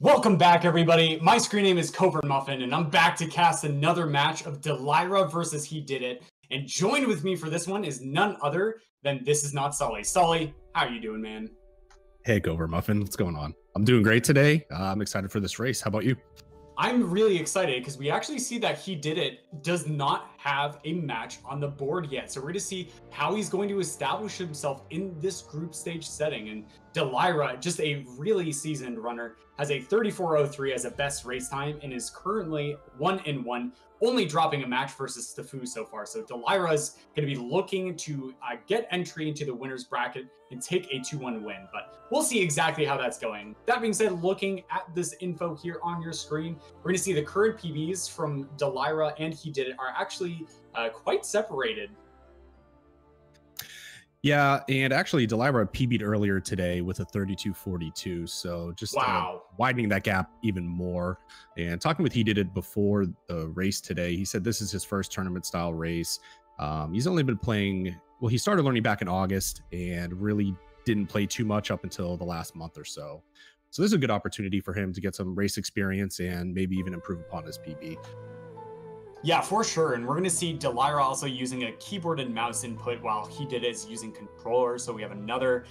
Welcome back, everybody. My screen name is Cobra Muffin, and I'm back to cast another match of Dileira versus Hedidiit. And joined with me for this one is none other than This Is Not Sully. Sully, how are you doing, man? Hey, Cobra Muffin, what's going on? I'm doing great today. I'm excited for this race. How about you? I'm really excited because we actually see that Hedidiit does not have a match on the board yet. So we're going to see how he's going to establish himself in this group stage setting. And Dileira, just a really seasoned runner, has a 34.03 as a best race time and is currently 1-1, only dropping a match versus Steffu so far. So Dileira's going to be looking to get entry into the winner's bracket and take a 2-1 win, but we'll see exactly how that's going. That being said, looking at this info here on your screen, we're going to see the current PBs from Dileira and Hedidiit are actually quite separated. Yeah, and actually Dileira PB'd earlier today with a 32.42, so just widening that gap even more. And talking with Hedidiit before the race today, he said this is his first tournament style race. He's only been playing, well, he started learning back in August and really didn't play too much up until the last month or so. So this is a good opportunity for him to get some race experience and maybe even improve upon his PB. Yeah, for sure. And we're going to see Dileira also using a keyboard and mouse input while Hedidiit is using controller. So we have another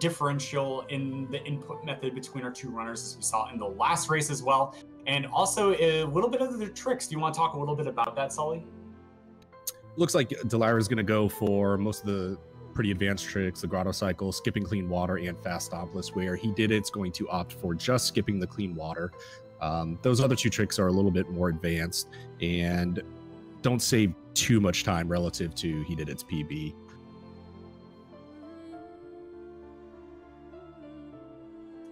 differential in the input method between our two runners, as we saw in the last race as well. And also a little bit of the tricks. Do you want to talk a little bit about that, Sully? Looks like Dileira is going to go for most of the pretty advanced tricks, the grotto cycle, skipping clean water, and fast stompless, where Hedidiit's going to opt for just skipping the clean water. Those other two tricks are a little bit more advanced and don't save too much time relative to Hedidiit's PB.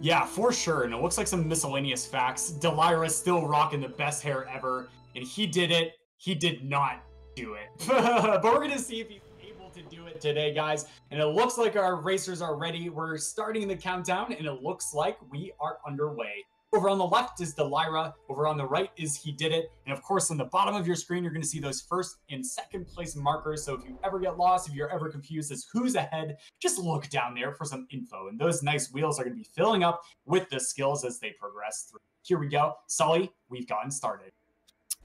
Yeah, for sure. And it looks like some miscellaneous facts. Dileira is still rocking the best hair ever, and Hedidiit, he did not do it. But we're going to see if he's able to do it today, guys. And it looks like our racers are ready. We're starting the countdown, and it looks like we are underway. Over on the left is Dileira, over on the right is Hedidiit, and of course on the bottom of your screen you're going to see those first and second place markers, so if you ever get lost, if you're ever confused as who's ahead, just look down there for some info, and those nice wheels are going to be filling up with the skills as they progress through. Here we go. Sully, we've gotten started.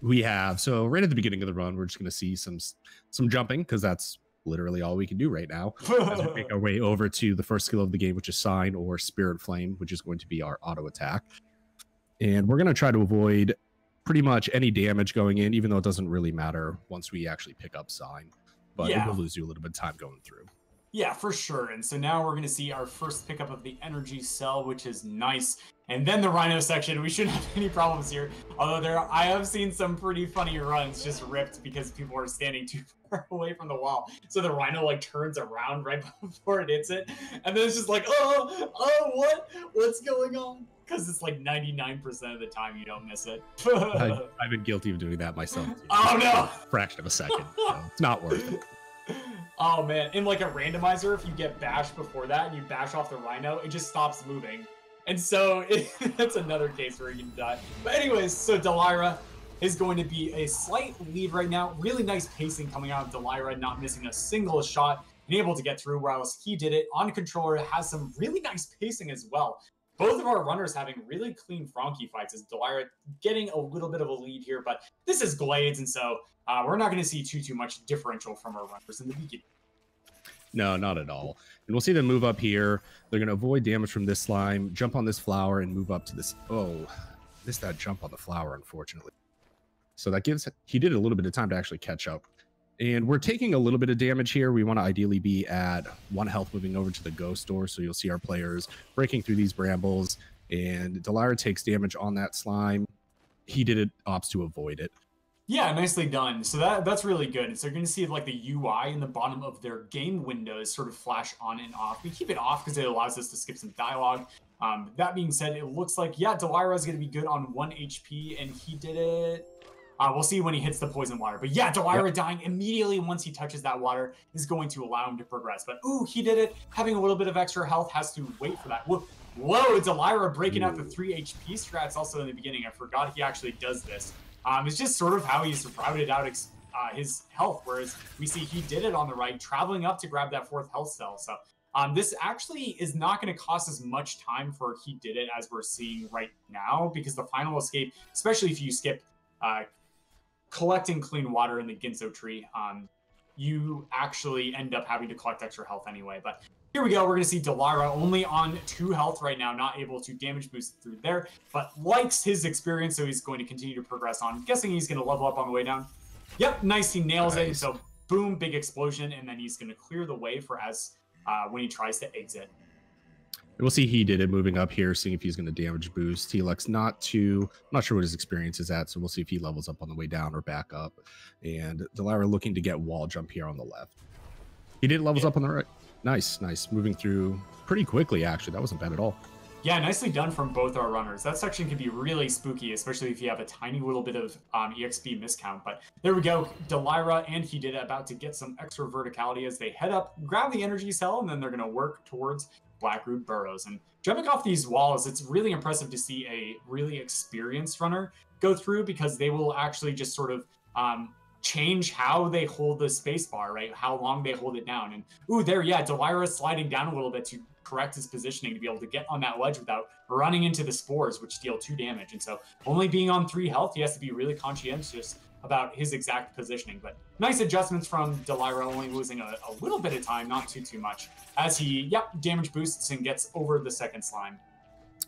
We have. So right at the beginning of the run, we're just going to see some jumping, because that's literally all we can do right now as we make our way over to the first skill of the game, which is Sign or Spirit Flame, which is going to be our auto attack. And we're going to try to avoid pretty much any damage going in, even though it doesn't really matter once we actually pick up Sign. But it will lose you a little bit of time going through. Yeah, for sure. And so now we're going to see our first pickup of the energy cell, which is nice. And then the Rhino section, we shouldn't have any problems here. Although I have seen some pretty funny runs just ripped because people are standing too far away from the wall. So the Rhino like turns around right before it hits it. And then it's just like, what's going on? Because it's like 99% of the time you don't miss it. I've been guilty of doing that myself. Oh no! Fraction of a second. So it's not worth it. Oh man, in like a randomizer, if you get bashed before that and you bash off the Rhino, it just stops moving. And so that's another case where you can die. But anyways, so Dileira is going to be a slight lead right now. Really nice pacing coming out of Dileira, not missing a single shot and able to get through, whereas Hedidiit on controller has some really nice pacing as well. Both of our runners having really clean Frankie fights as Dileira getting a little bit of a lead here, but this is Glades, and so we're not going to see too much differential from our runners in the beginning. No, not at all. And we'll see them move up here. They're going to avoid damage from this slime, jump on this flower, and move up to this. Oh, missed that jump on the flower, unfortunately. So that gives Hedidiit a little bit of time to actually catch up. And we're taking a little bit of damage here. We want to ideally be at 1 health moving over to the ghost door. So you'll see our players breaking through these brambles. And Dileira takes damage on that slime. Hedidiit opts to avoid it. Yeah, nicely done. So that's really good. So you're going to see like the UI in the bottom of their game windows sort of flash on and off. We keep it off because it allows us to skip some dialogue. That being said, it looks like, yeah, Dileira is going to be good on 1 HP, and Hedidiit. We'll see when he hits the poison water. But yeah, Dileira dying immediately once he touches that water is going to allow him to progress. But ooh, Hedidiit having a little bit of extra health, has to wait for that. Whoa, Dileira breaking out the 3 HP strats also in the beginning. I forgot he actually does this. It's just sort of how he's routed out his health, whereas we see Hedidiit on the right traveling up to grab that 4th health cell. So This actually is not going to cost as much time for Hedidiit as we're seeing right now, because the final escape, especially if you skip collecting clean water in the Ginso tree, you actually end up having to collect extra health anyway. But here we go. We're going to see Dileira only on 2 health right now, not able to damage boost through there, but likes his experience, so he's going to continue to progress on. I'm guessing he's going to level up on the way down. Yep, nice. He nails it. So boom, big explosion, and then he's going to clear the way for when he tries to exit. We'll see Hedidiit moving up here, seeing if he's going to damage boost. He elects not to. I'm not sure what his experience is at, so we'll see if he levels up on the way down or back up. And Dileira looking to get wall jump here on the left. Hedidiit levels up on the right. Nice, nice. Moving through pretty quickly, actually. That wasn't bad at all. Yeah, nicely done from both our runners. That section can be really spooky, especially if you have a tiny little bit of EXP miscount. But there we go. Dileira and Hedidiit about to get some extra verticality as they head up, grab the energy cell, and then they're going to work towards Blackroot Burrows. And jumping off these walls, it's really impressive to see a really experienced runner go through, because they will actually just sort of change how they hold the space bar, right? How long they hold it down. And ooh, there, yeah, Dileira sliding down a little bit to correct his positioning to be able to get on that ledge without running into the spores, which deal 2 damage. And so only being on 3 health, he has to be really conscientious about his exact positioning. But nice adjustments from Dileira, only losing a little bit of time, not too much, as he, damage boosts and gets over the second slime.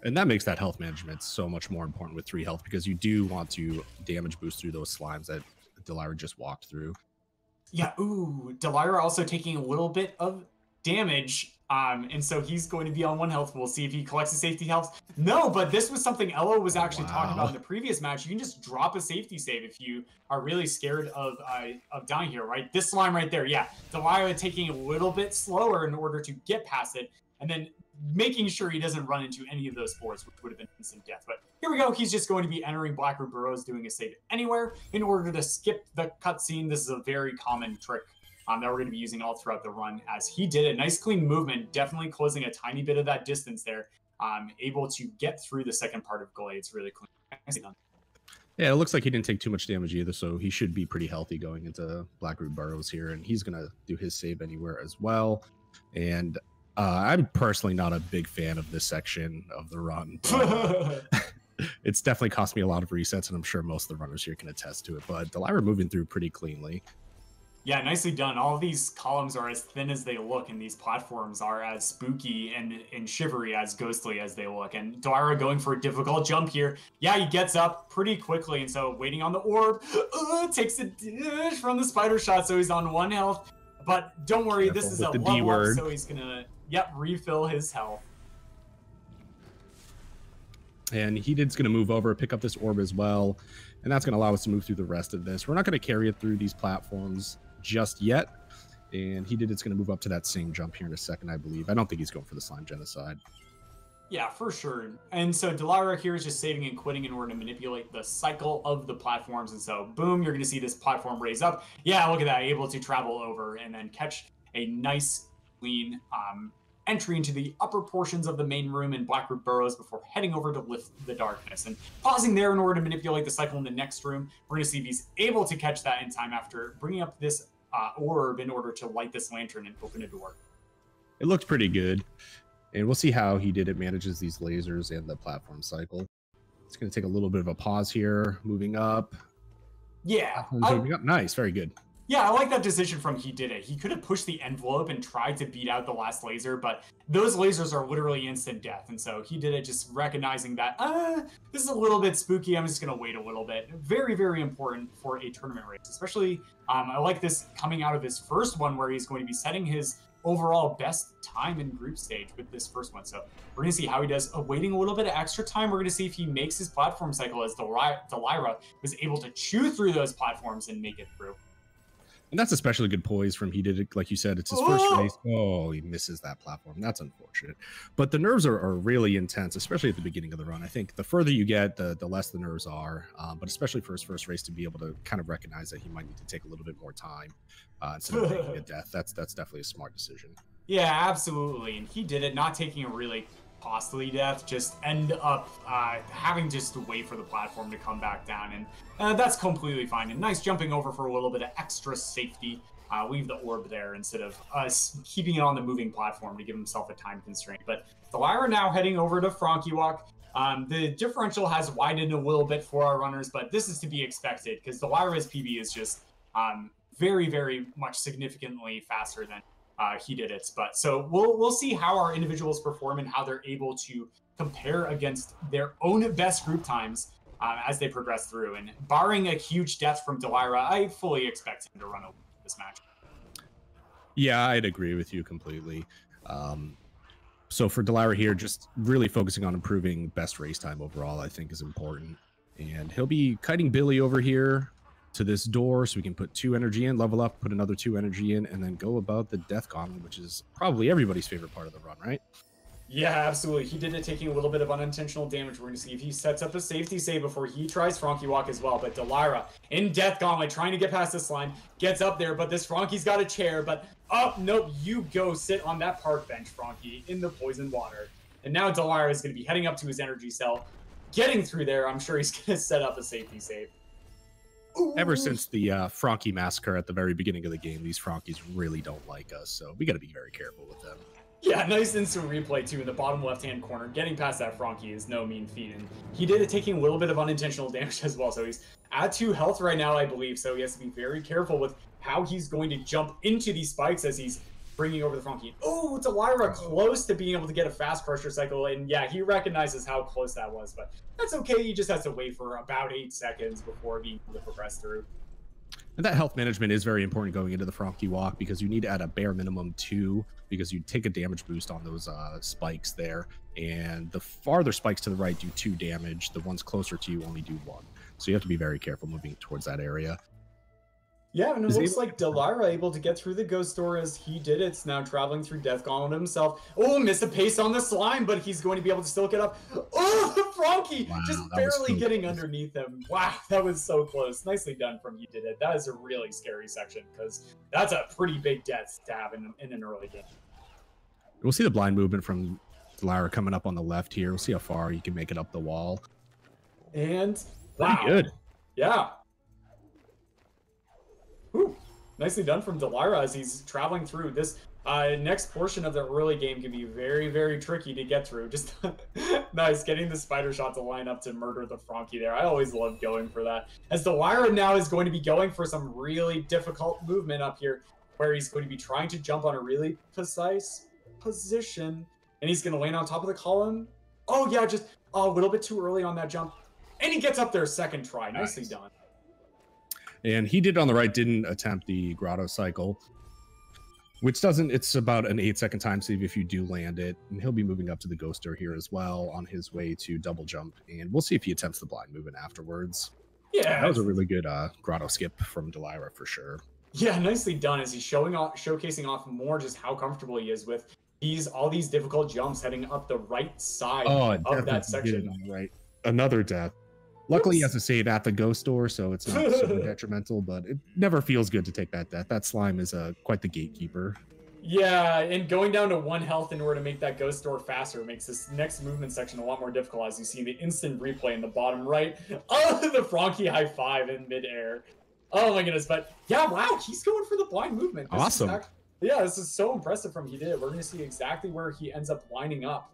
And that makes that health management so much more important with 3 health, because you do want to damage boost through those slimes that Dileira just walked through. Yeah, ooh, Dileira also taking a little bit of damage, and so he's going to be on 1 health. We'll see if he collects the safety health. No, but this was something Ella was actually talking about in the previous match. You can just drop a safety save if you are really scared of dying here, right? This slime right there, yeah. Dileira taking a little bit slower in order to get past it, and then making sure he doesn't run into any of those spores, which would have been instant death. But here we go. He's just going to be entering Blackroot Burrows, doing a save anywhere in order to skip the cutscene. This is a very common trick that we're going to be using all throughout the run, as he did a nice clean movement, definitely closing a tiny bit of that distance there, able to get through the second part of Glades really clean. Nicely done. Yeah, it looks like he didn't take too much damage either, so he should be pretty healthy going into Blackroot Burrows here, and he's going to do his save anywhere as well. And I'm personally not a big fan of this section of the run. It's definitely cost me a lot of resets, and I'm sure most of the runners here can attest to it. But Dileira moving through pretty cleanly. Yeah, nicely done. All of these columns are as thin as they look, and these platforms are as spooky and shivery, as ghostly as they look. And Dileira going for a difficult jump here. Yeah, he gets up pretty quickly, and so waiting on the orb, takes a dish from the spider shot, so he's on 1 health. But don't worry, Careful this is a level up, so he's gonna refill his health. And Hedidiit's going to move over, pick up this orb as well, and that's going to allow us to move through the rest of this. We're not going to carry it through these platforms just yet, and Hedidiit's going to move up to that same jump here in a second, I believe. I don't think he's going for the slime genocide. Yeah, for sure. And so Dileira here is just saving and quitting in order to manipulate the cycle of the platforms. And so, boom, you're going to see this platform raise up. Yeah, look at that, able to travel over and then catch a nice, clean entry into the upper portions of the main room in Blackroot Burrows before heading over to lift the darkness. And pausing there in order to manipulate the cycle in the next room, we're going to see if he's able to catch that in time after bringing up this orb in order to light this lantern and open a door. It looked pretty good. And we'll see how Hedidiit manages these lasers and the platform cycle. It's going to take a little bit of a pause here, moving up. Yeah. Moving up. Nice, very good. Yeah, I like that decision from Hedidiit. He could have pushed the envelope and tried to beat out the last laser, but those lasers are literally instant death. And so Hedidiit just recognizing that, this is a little bit spooky. I'm just going to wait a little bit. Very, very important for a tournament race, especially I like this coming out of his first one where he's going to be setting his overall best time in group stage with this first one. So we're going to see how he does. Waiting a little bit of extra time, we're going to see if he makes his platform cycle, as Dileira was able to chew through those platforms and make it through. And that's especially good poise from Hedidiit. Like you said, it's his first race. Oh, he misses that platform. That's unfortunate. But the nerves are really intense, especially at the beginning of the run. I think the further you get, the less the nerves are. But especially for his first race, to be able to kind of recognize that he might need to take a little bit more time instead of taking a death. That's definitely a smart decision. Yeah, absolutely. And he did it, not taking a really costly death, just end up having just to wait for the platform to come back down, and that's completely fine. And nice jumping over for a little bit of extra safety leave the orb there instead of us keeping it on the moving platform to give himself a time constraint. But Dileira now heading over to Frankie Walk. The differential has widened a little bit for our runners, but this is to be expected because Dileira's PB is just very, very much significantly faster than Hedidiit's. But so we'll see how our individuals perform and how they're able to compare against their own best group times as they progress through. And barring a huge death from Dileira, I fully expect him to run over this match. Yeah, I'd agree with you completely. So for Dileira here, just really focusing on improving best race time overall, I think is important. And he'll be kiting Billy over here to this door so we can put 2 energy in, level up, put another 2 energy in, and then go about the Death Gauntlet, which is probably everybody's favorite part of the run, right? Yeah, absolutely. Hedidiit taking a little bit of unintentional damage. We're going to see if he sets up a safety save before he tries Frankie Walk as well. But Dileira in Death Gauntlet trying to get past this line, gets up there, but this Frankie's got a chair. But nope, you go sit on that park bench, Frankie, in the poison water. And now Dileira is going to be heading up to his energy cell, getting through there. I'm sure he's going to set up a safety save. Ooh. Ever since the Frankie massacre at the very beginning of the game, these Frankies really don't like us, so we got to be very careful with them. Yeah, nice instant replay too in the bottom left-hand corner. Getting past that Frankie is no mean feat, and Hedidiit taking a little bit of unintentional damage as well. So he's at 2 health right now, I believe. So he has to be very careful with how he's going to jump into these spikes as he's bringing over the Frankie. Oh, Dileira close to being able to get a fast Crusher cycle, and yeah, he recognizes how close that was, but that's okay. He just has to wait for about 8 seconds before being able to progress through. And that health management is very important going into the Frankie Walk because you need to add a bare minimum 2 because you take a damage boost on those spikes there. And the farther spikes to the right do 2 damage. The ones closer to you only do 1. So you have to be very careful moving towards that area. Yeah, and it looks like Dileira able to get through the ghost door as Hedidiit's now traveling through Death Gauntlet himself. Oh, missed a pace on the slime, but he's going to be able to still get up. Oh, the Frankie just barely getting underneath him. Wow, that was so close. Nicely done from Hedidiit. That is a really scary section because that's a pretty big death to have in an early game. We'll see the blind movement from Dileira coming up on the left here. We'll see how far he can make it up the wall. And wow. Pretty good. Yeah. Whew. Nicely done from Dileira as he's traveling through. This next portion of the early game can be very, very tricky to get through. Just nice, getting the spider shot to line up to murder the Frankie there. I always love going for that. As Dileira now is going to be going for some really difficult movement up here, where he's going to be trying to jump on a really precise position. And he's going to land on top of the column. Oh, yeah, just a little bit too early on that jump. And he gets up there second try. Nicely done. And Hedidiit on the right didn't attempt the grotto cycle, which doesn't, it's about an 8-second time save if you do land it. And he'll be moving up to the ghoster here as well on his way to double jump. And we'll see if he attempts the blind movement afterwards. Yeah. That was a really good grotto skip from Dileira for sure. Yeah, nicely done as he's showcasing off more just how comfortable he is with all these difficult jumps heading up the right side of that section. Right. Another death. Luckily, he has to save at the ghost door, so it's not super detrimental, but it never feels good to take that death. That slime is quite the gatekeeper. Yeah, and going down to 1 health in order to make that ghost door faster makes this next movement section a lot more difficult, as you see the instant replay in the bottom right. Oh, the Frankie high 5 in midair. Oh my goodness, but yeah, wow, he's going for the blind movement. Awesome. Yeah, this is so impressive from Hedidiit. We're going to see exactly where he ends up lining up.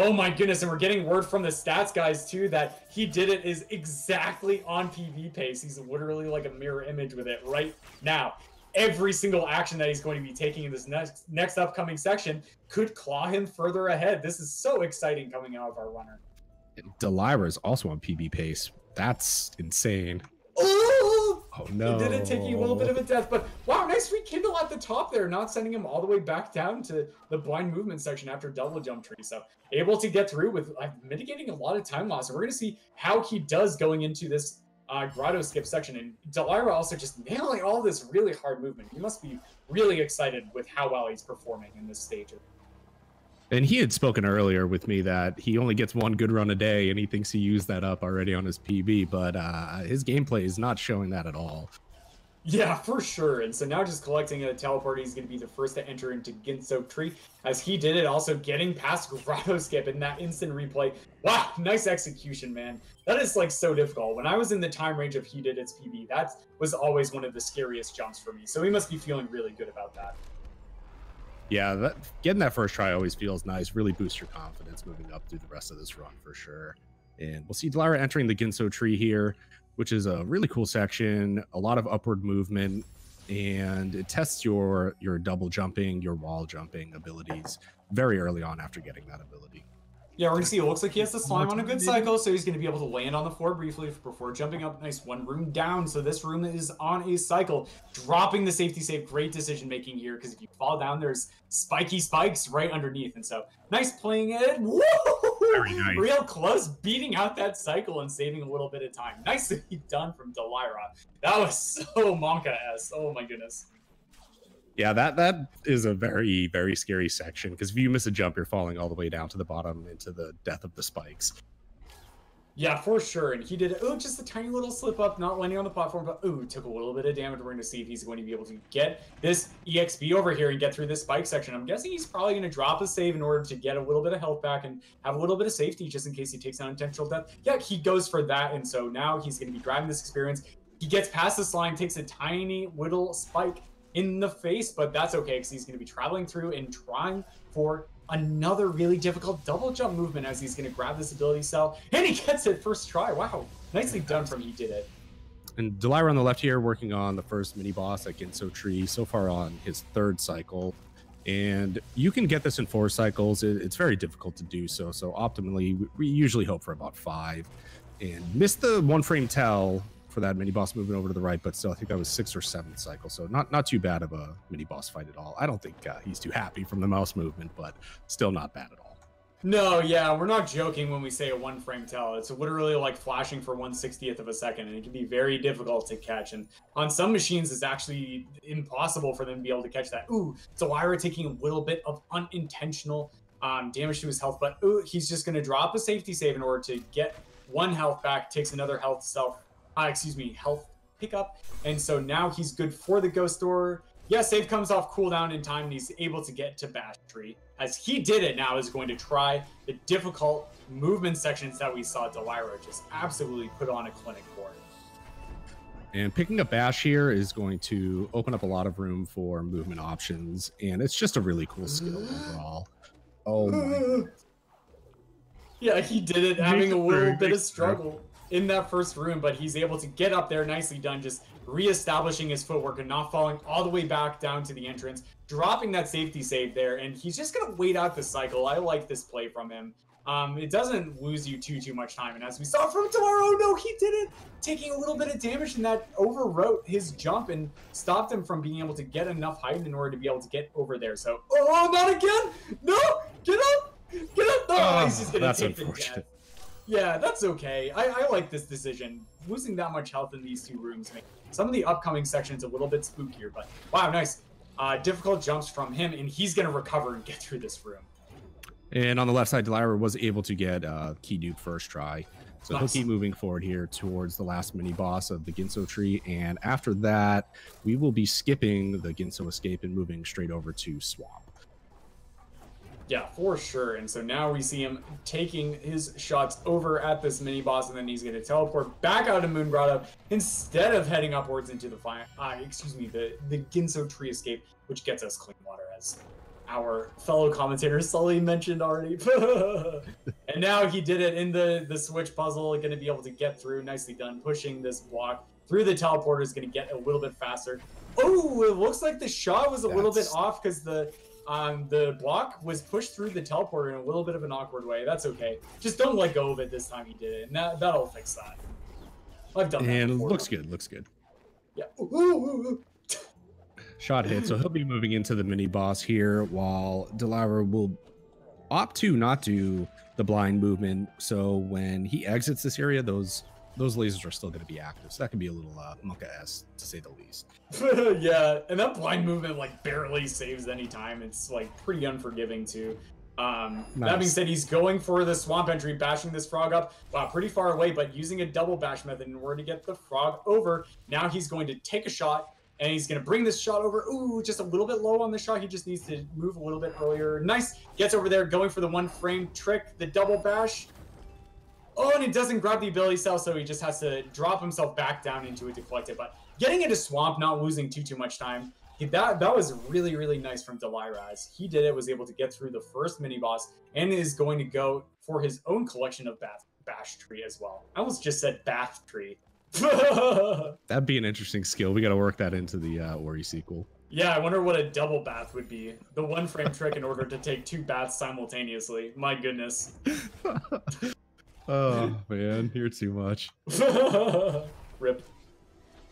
Oh my goodness, and we're getting word from the stats guys too that Hedidiit is exactly on PV pace. He's literally like a mirror image with it right now. Every single action that he's going to be taking in this next upcoming section could claw him further ahead. This is so exciting coming out of our runner. Dileira is also on PB pace. That's insane. Oh no. He did it taking a little bit of a death, but wow, nice rekindle at the top there, not sending him all the way back down to the blind movement section after double jump tree. So able to get through with mitigating a lot of time loss. And we're going to see how he does going into this grotto skip section. And Dileira also just nailing all this really hard movement. He must be really excited with how well he's performing in this stage. And he had spoken earlier with me that he only gets 1 good run a day, and he thinks he used that up already on his PB, but his gameplay is not showing that at all. Yeah, for sure. And so now just collecting a teleport, he's going to be the first to enter into Ginso Tree. As he did it, also getting past Grotto Skip in that instant replay. Wow, nice execution, man. That is like so difficult. When I was in the time range of Hedidiit's PB, that was always one of the scariest jumps for me. So he must be feeling really good about that. Yeah, getting that first try always feels nice. Really boosts your confidence moving up through the rest of this run for sure. And we'll see Dileira entering the Ginso Tree here, which is a really cool section, a lot of upward movement, and it tests your double jumping, your wall jumping abilities very early on after getting that ability. Yeah, we're going to see it looks like he has the slime on a good cycle, so he's going to be able to land on the floor briefly before jumping up. Nice, one room down, so this room is on a cycle. Dropping the safety save, great decision making here, because if you fall down, there's spiky spikes right underneath, and so nice playing it. Woo! Very nice. Real close, beating out that cycle and saving a little bit of time. Nicely done from Dileira. That was so Monka-esque. Oh my goodness. Yeah, that is a very, very scary section, because if you miss a jump, you're falling all the way down to the bottom into the death of the spikes. Yeah, for sure. And he did, just a tiny little slip up, not landing on the platform, but took a little bit of damage. We're going to see if he's going to be able to get this EXP over here and get through this spike section. I'm guessing he's probably going to drop a save in order to get a little bit of health back and have a little bit of safety just in case he takes an unintentional death. Yeah, he goes for that. And so now he's going to be driving this experience. He gets past the slime, takes a tiny little spike in the face, but that's okay because he's going to be traveling through and trying for another really difficult double jump movement as he's going to grab this ability cell, and he gets it first try. Wow, nicely done from Hedidiit. And Dileira on the left here working on the first mini boss at Ginso Tree, so far on his third cycle, and you can get this in 4 cycles. It's very difficult to do so optimally we usually hope for about 5, and missed the 1 frame tell for that mini boss moving over to the right, but still I think that was 6th or 7th cycle, so not too bad of a mini boss fight at all. I don't think he's too happy from the mouse movement, but still not bad at all. No, yeah, we're not joking when we say a 1 frame tell. It's literally like flashing for 1/60th of a second, and it can be very difficult to catch, and on some machines it's actually impossible for them to be able to catch that. Dileira taking a little bit of unintentional damage to his health, but he's just going to drop a safety save in order to get 1 health back, takes another health pickup, and so now he's good for the ghost door. Yeah, save comes off cooldown in time, and he's able to get to Bash Tree. As he did it, now is going to try the difficult movement sections that we saw Dileira just absolutely put on a clinic for. And picking up Bash here is going to open up a lot of room for movement options, and it's just a really cool skill overall. Oh my goodness. Yeah, he did it, having a little bit of struggle in that first room, but he's able to get up there. Nicely done, just reestablishing his footwork and not falling all the way back down to the entrance, dropping that safety save there, and he's just gonna wait out the cycle. I like this play from him. It doesn't lose you too much time, and as we saw from Dileira, no, he did it, taking a little bit of damage, and that overwrote his jump and stopped him from being able to get enough height in order to be able to get over there. So, not again! No! Get up! Get up! No, he's just gonna take the death. Yeah, that's okay. I like this decision. Losing that much health in these 2 rooms makes some of the upcoming sections a little bit spookier, but wow, nice. Difficult jumps from him, and he's going to recover and get through this room. And on the left side, Dileira was able to get key dupe first try. So nice. He'll keep moving forward here towards the last mini boss of the Ginso Tree, and after that, we will be skipping the Ginso escape and moving straight over to Swamp. Yeah, for sure. And so now we see him taking his shots over at this mini boss, and then he's going to teleport back out of Moon Grotto instead of heading upwards into the the Ginso Tree escape, which gets us clean water, as our fellow commentator Sully mentioned already. And now he did it in the switch puzzle, going to be able to get through. Nicely done, pushing this block through the teleporter is going to get a little bit faster. Oh, it looks like the shot was a little bit off because the block was pushed through the teleporter in a little bit of an awkward way. That's okay. Just don't let go of it this time he did it, and that'll fix that. I've done that and before. looks good. Yeah. Shot hit, so he'll be moving into the mini boss here, while Dileira will opt to not do the blind movement. So when he exits this area, those lasers are still going to be active. So that can be a little Monka-esque, to say the least. Yeah, and that blind movement like barely saves any time. It's like pretty unforgiving too. Nice. That being said, he's going for the swamp entry, bashing this frog up. Wow, pretty far away, but using a double bash method in order to get the frog over. Now he's going to take a shot, And he's going to bring this shot over. Ooh, just a little bit low on the shot. He just needs to move a little bit earlier. Nice. Gets over there, going for the one frame trick, the double bash. Oh, and it doesn't grab the ability cell, so he just has to drop himself back down into it to collect it. But getting into Swamp, not losing too much time. That was really, really nice from Dileira, as he did it, was able to get through the first mini-boss, and is going to go for his own collection of bash tree as well. I almost just said bath tree. That'd be an interesting skill. We got to work that into the Ori sequel. Yeah, I wonder what a double bath would be. The one frame trick in order to take 2 baths simultaneously. My goodness. Oh, man, you're too much. Rip.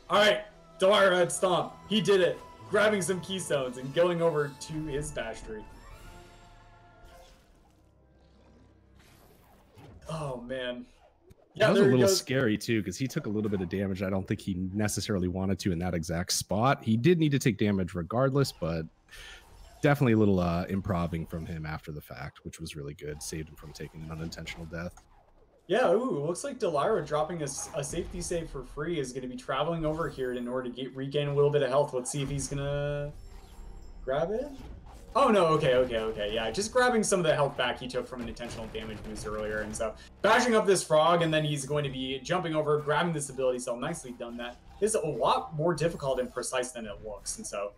Alright, Dileira at Stomp. He did it. Grabbing some keystones and going over to his bash tree. Oh, man. Yeah, that was a little scary too, because he took a little bit of damage. I don't think he necessarily wanted to in that exact spot. He did need to take damage regardless, but definitely a little improving from him after the fact, which was really good. Saved him from taking an unintentional death. Yeah, ooh, looks like Dileira dropping a safety save for free is going to be traveling over here in order to regain a little bit of health. Let's see if he's going to grab it. Oh, no, okay. Yeah, just grabbing some of the health back he took from an intentional damage boost earlier. And so bashing up this frog, and then he's going to be jumping over, grabbing this ability cell. Nicely done. That is a lot more difficult and precise than it looks. And so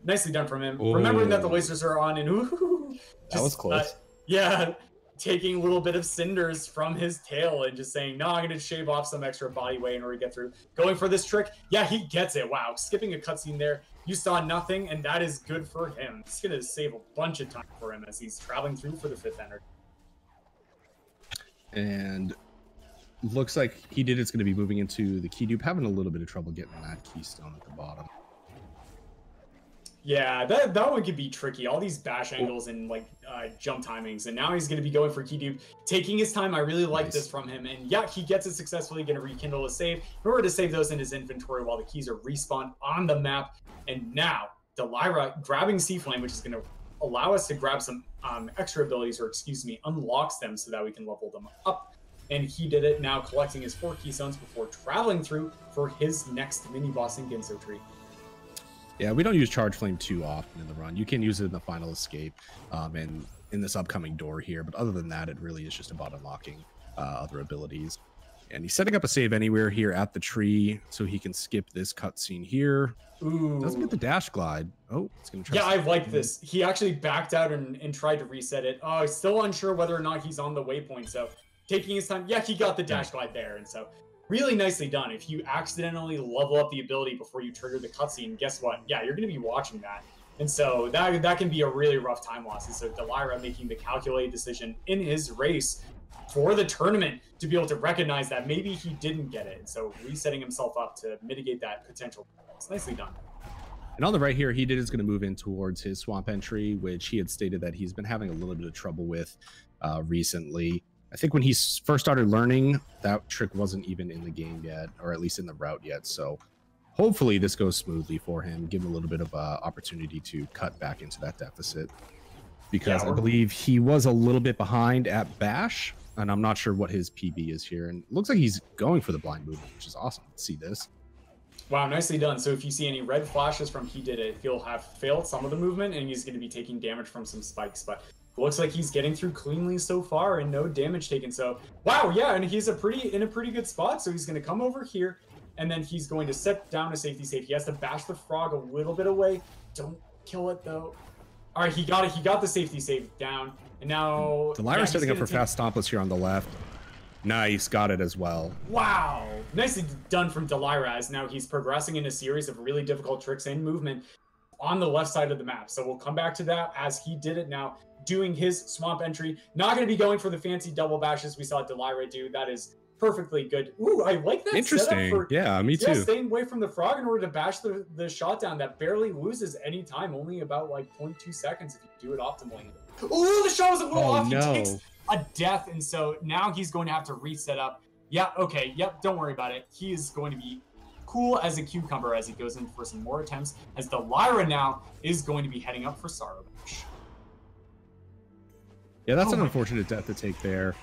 nicely done from him. Ooh. Remembering that the lasers are on, and ooh, that was close. Yeah. Taking a little bit of cinders from his tail and just saying, no, I'm going to shave off some extra body weight in order to get through. Going for this trick. Yeah, he gets it. Wow. Skipping a cutscene there. You saw nothing, and that is good for him. It's going to save a bunch of time for him as he's traveling through for the 5th energy. And looks like Hedidiit's going to be moving into the key dupe, having a little bit of trouble getting that keystone at the bottom. Yeah, that one could be tricky. All these bash angles and like jump timings, and now he's going to be going for key dupe, taking his time. I really like this from him, and yeah, he gets it successfully. Going to rekindle a save in order to save those in his inventory while the keys are respawned on the map. And now Dileira grabbing Sea Flame, which is going to allow us to grab some extra abilities, or excuse me, unlocks them so that we can level them up. And he did it, now collecting his 4 keystones before traveling through for his next mini boss in Ginso Tree. Yeah, we don't use Charge Flame too often in the run. You can use it in the final escape and in this upcoming door here, but other than that, it really is just about unlocking other abilities. And he's setting up a save anywhere here at the tree, so he can skip this cutscene here. Ooh. Doesn't get the dash glide. Oh, it's gonna try. Yeah, I like this. He actually backed out and tried to reset it. Oh, still unsure whether or not he's on the waypoint, so taking his time. Yeah, he got the dash glide there, and so really nicely done. If you accidentally level up the ability before you trigger the cutscene, guess what? Yeah, you're going to be watching that. And so that can be a really rough time loss. And so Dileira making the calculated decision in his race for the tournament to be able to recognize that maybe he didn't get it. And so resetting himself up to mitigate that potential. It's nicely done. And on the right here, Hedidiit is going to move in towards his swamp entry, which he had stated that he's been having a little bit of trouble with recently. I think when he first started learning, that trick wasn't even in the game yet, or at least in the route yet. So hopefully this goes smoothly for him, give him a little bit of opportunity to cut back into that deficit. Because I believe he was a little bit behind at Bash, and I'm not sure what his PB is here. And it looks like he's going for the blind movement, which is awesome. Let's see this. Wow, nicely done. So if you see any red flashes from Hedidiit, he'll have failed some of the movement, and he's going to be taking damage from some spikes. But looks like he's getting through cleanly so far and no damage taken. So wow, yeah, and he's in a pretty good spot. So he's going to come over here, and then he's going to set down a safety save. He has to bash the frog a little bit away. Don't kill it though. All right, he got it. He got the safety save down, and now Dileira's setting up for fast stompless here on the left. Nice, got it as well. Wow, nicely done from Dileira, as now he's progressing in a series of really difficult tricks and movement on the left side of the map. So we'll come back to that as he did it now, doing his swamp entry. Not going to be going for the fancy double bashes we saw Dileira do. That is perfectly good. Ooh, I like that. Interesting. For, yeah, me too. Staying away from the frog in order to bash the shot down that barely loses any time, only about like 0.2 seconds if you do it optimally. Ooh, the shot was a little off. No. He takes a death, and so now he's going to have to reset up. Yeah, okay, yep, don't worry about it. He is going to be cool as a cucumber as he goes in for some more attempts, as Dileira now is going to be heading up for Sorrow Bash. Yeah, that's an unfortunate death to take there.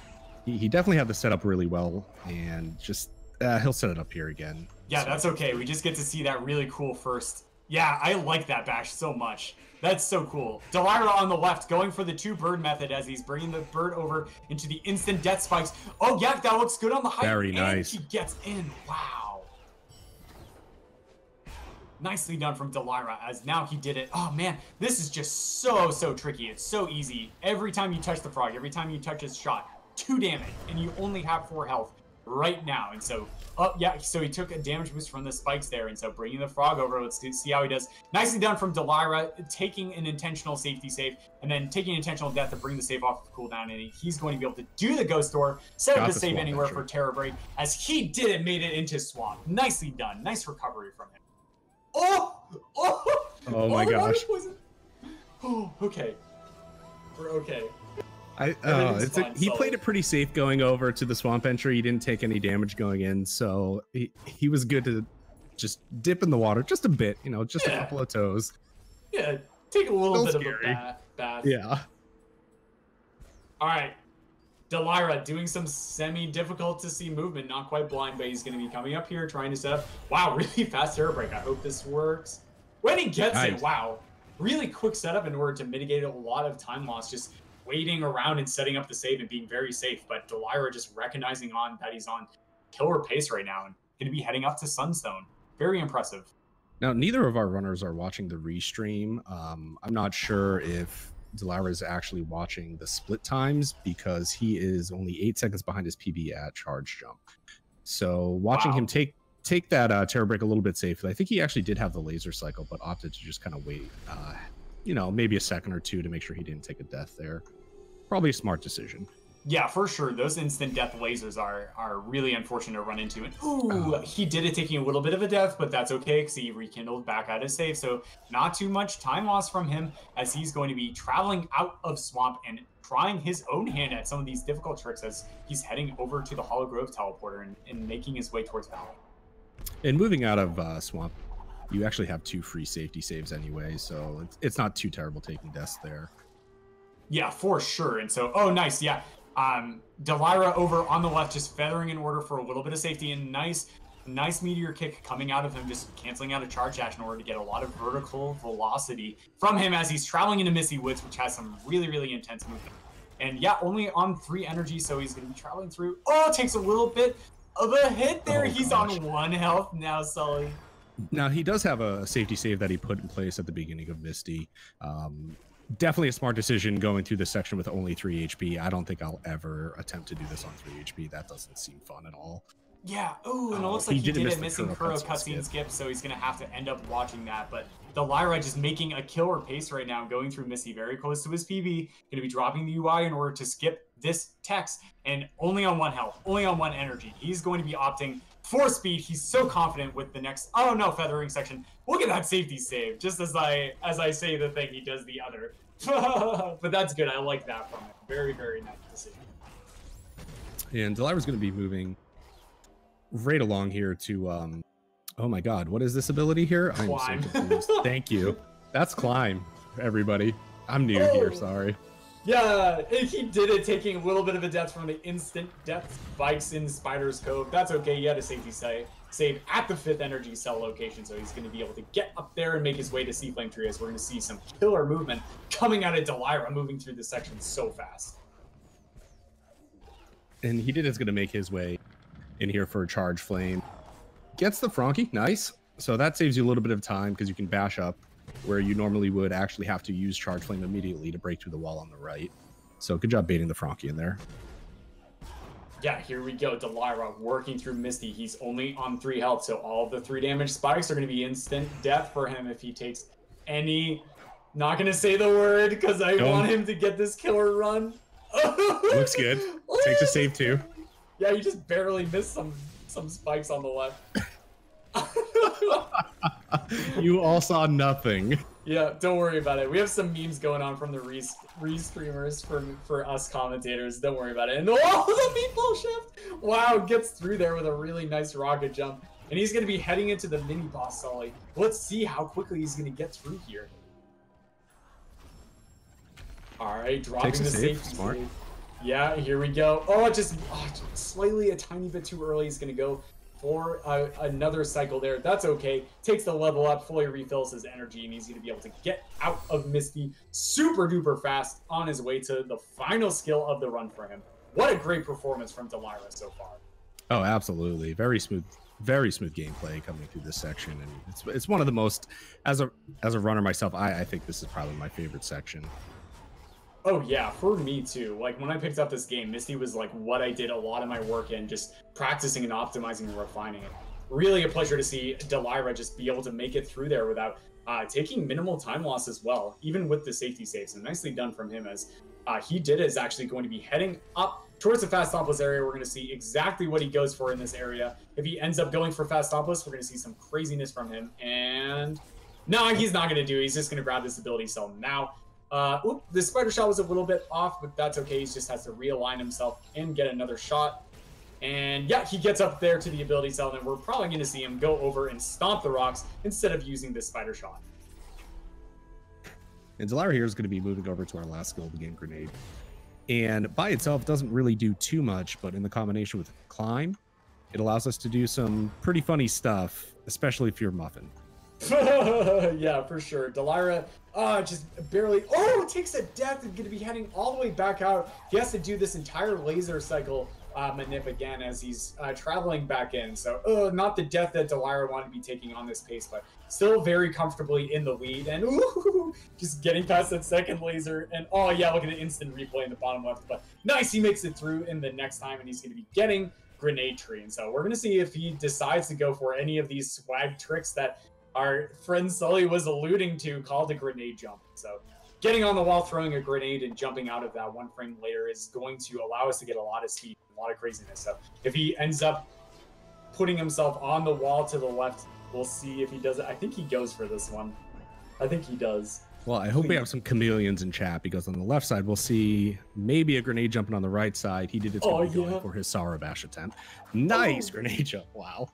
He definitely had the setup really well, and just He'll set it up here again. Yeah, that's okay. We just get to see that really cool first. Yeah, I like that bash so much. That's so cool. Dileira on the left going for the 2-bird method as he's bringing the bird over into the instant death spikes. Oh, yeah, that looks good on the height. Very nice. And he gets in. Wow. Nicely done from Dileira as now he did it. Oh, man, this is just so tricky. It's so easy. Every time you touch the frog, every time you touch his shot, 2 damage, and you only have 4 health right now. And so, oh yeah, so he took a damage boost from the spikes there, and so bringing the frog over, let's see how he does. Nicely done from Dileira, taking an intentional safety save, and then taking an intentional death to bring the save off of cooldown, and he's going to be able to do the ghost door, set up the save anywhere for Terror Break, as he did it, made it into Swamp. Nicely done. Nice recovery from him. Oh my gosh. Oh, okay. We're okay. He played it pretty safe going over to the swamp entry. He didn't take any damage going in, so he was good to just dip in the water just a bit, you know, just a couple of toes. Yeah, take a little bit of a bath. Yeah. All right, Dileira doing some semi-difficult to see movement, not quite blind, but he's going to be coming up here trying to set up. Wow, really fast terror break. I hope this works. When he gets it, wow, really quick setup in order to mitigate a lot of time loss. Just waiting around and setting up the save and being very safe, but Dileira just recognizing that he's on killer pace right now and going to be heading up to Sunstone. Very impressive. Now, neither of our runners are watching the restream. I'm not sure if Dileira is actually watching the split times because he is only 8 seconds behind his PB at charge jump. So watching him take that terror break a little bit safe. I think he actually did have the laser cycle, but opted to just kind of wait, you know, maybe a second or two to make sure he didn't take a death there. Probably a smart decision. Yeah, for sure. Those instant death lasers are really unfortunate to run into. And ooh, he did it taking a little bit of a death, but that's okay because he rekindled back at his save. So not too much time loss from him as he's going to be traveling out of Swamp and trying his own hand at some of these difficult tricks as he's heading over to the Hollow Grove teleporter and making his way towards Valley. And moving out of Swamp, you actually have 2 free safety saves anyway, so it's not too terrible taking deaths there. Yeah, for sure. And so, oh, nice. Yeah. Dileira over on the left, just feathering in order for a little bit of safety, and nice meteor kick coming out of him, just canceling out a charge dash in order to get a lot of vertical velocity from him as he's traveling into Misty Woods, which has some really intense movement. And yeah, only on 3 energy, so he's going to be traveling through. Oh, it takes a little bit of a hit there. He's on 1 health now, Sully. Now, he does have a safety save that he put in place at the beginning of Misty. Definitely a smart decision going through this section with only 3 HP. I don't think I'll ever attempt to do this on 3 HP. That doesn't seem fun at all. Yeah, ooh, and it looks like he did it missing Kuro cutscene skip, so he's going to have to end up watching that. But Dileira just making a killer pace right now, going through Misty very close to his PB, going to be dropping the UI in order to skip this text, and only on 1 health, only on 1 energy. He's going to be opting for speed. He's so confident with the next, oh no, feathering section. Look at that safety save. Just as I say the thing, he does the other. But that's good. I like that from him. Very nice decision. And Dileira's going to be moving right along here to, oh my god, what is this ability here? Climb. I'm so confused. Thank you. That's climb, everybody. I'm new here, sorry. Yeah, he did it, taking a little bit of a death from the instant death spikes in Spider's Cove. That's okay, he had a safety save at the 5th energy cell location, so he's going to be able to get up there and make his way to Sea Flame Tree as we're going to see some killer movement coming out of Dileira, moving through this section so fast. And Hedidiit is going to make his way in here for a charge flame. Gets the Frankie, nice. So that saves you a little bit of time because you can bash up where you normally would actually have to use charge flame immediately to break through the wall on the right. So good job baiting the Frankie in there. Yeah, here we go. Dileira working through Misty. He's only on 3 health, so all of the 3 damage spikes are going to be instant death for him if he takes any. Not going to say the word because I want him to get this killer run. Looks good. Takes a save too. Yeah, you just barely missed some spikes on the left. You all saw nothing. Yeah, don't worry about it. We have some memes going on from the re-streamers for us commentators. Don't worry about it. And the meatball shift! Wow, gets through there with a really nice rocket jump. And he's going to be heading into the mini-boss, Sully. Let's see how quickly he's going to get through here. Alright, dropping the safety smart. Save. Yeah, here we go. Oh, just slightly a tiny bit too early. He's going to go for another cycle there. That's okay. Takes the level up, fully refills his energy, and he's going to be able to get out of Misty super duper fast on his way to the final skill of the run for him. What a great performance from Dileira so far. Oh, absolutely. Very smooth gameplay coming through this section, and it's one of the most, as a runner myself, I think this is probably my favorite section. Oh yeah, for me too. Like when I picked up this game, Misty was like what I did a lot of my work in, just practicing and optimizing and refining it. Really a pleasure to see Dileira just be able to make it through there without taking minimal time loss as well, even with the safety saves. And nicely done from him, as Hedidiit is actually going to be heading up towards the fast stompless area. We're going to see exactly what he goes for in this area. If he ends up going for fast stompless, we're going to see some craziness from him. And no, he's not going to do it. He's just going to grab this ability cell now. The spider shot was a little bit off, but that's okay. He just has to realign himself and get another shot. And yeah, he gets up there to the ability cell, and we're probably going to see him go over and stomp the rocks instead of using this spider shot. And Dileira here is going to be moving over to our last skill of the game, Grenade. And by itself doesn't really do too much, but in the combination with Climb, it allows us to do some pretty funny stuff, especially if you're Muffin. Yeah, for sure. Dileira, just barely, takes a death and going to be heading all the way back out. He has to do this entire laser cycle manip again as he's traveling back in. So, not the death that Dileira wanted to be taking on this pace, but still very comfortably in the lead. And just getting past that second laser. And oh yeah, look at the instant replay in the bottom left. But nice, he makes it through in the next time, and he's going to be getting Grenade Tree. And so we're going to see if he decides to go for any of these swag tricks that our friend Sully was alluding to, called a grenade jump. So getting on the wall, throwing a grenade, and jumping out of that one frame later is going to allow us to get a lot of speed, a lot of craziness. So if he ends up putting himself on the wall to the left, we'll see if he does it. I think he goes for this one. I think he does. Well, I hope we have some chameleons in chat, because on the left side, we'll see maybe a grenade jumping on the right side. He did it going for his Sorrow Bash attempt. Nice grenade jump. Wow.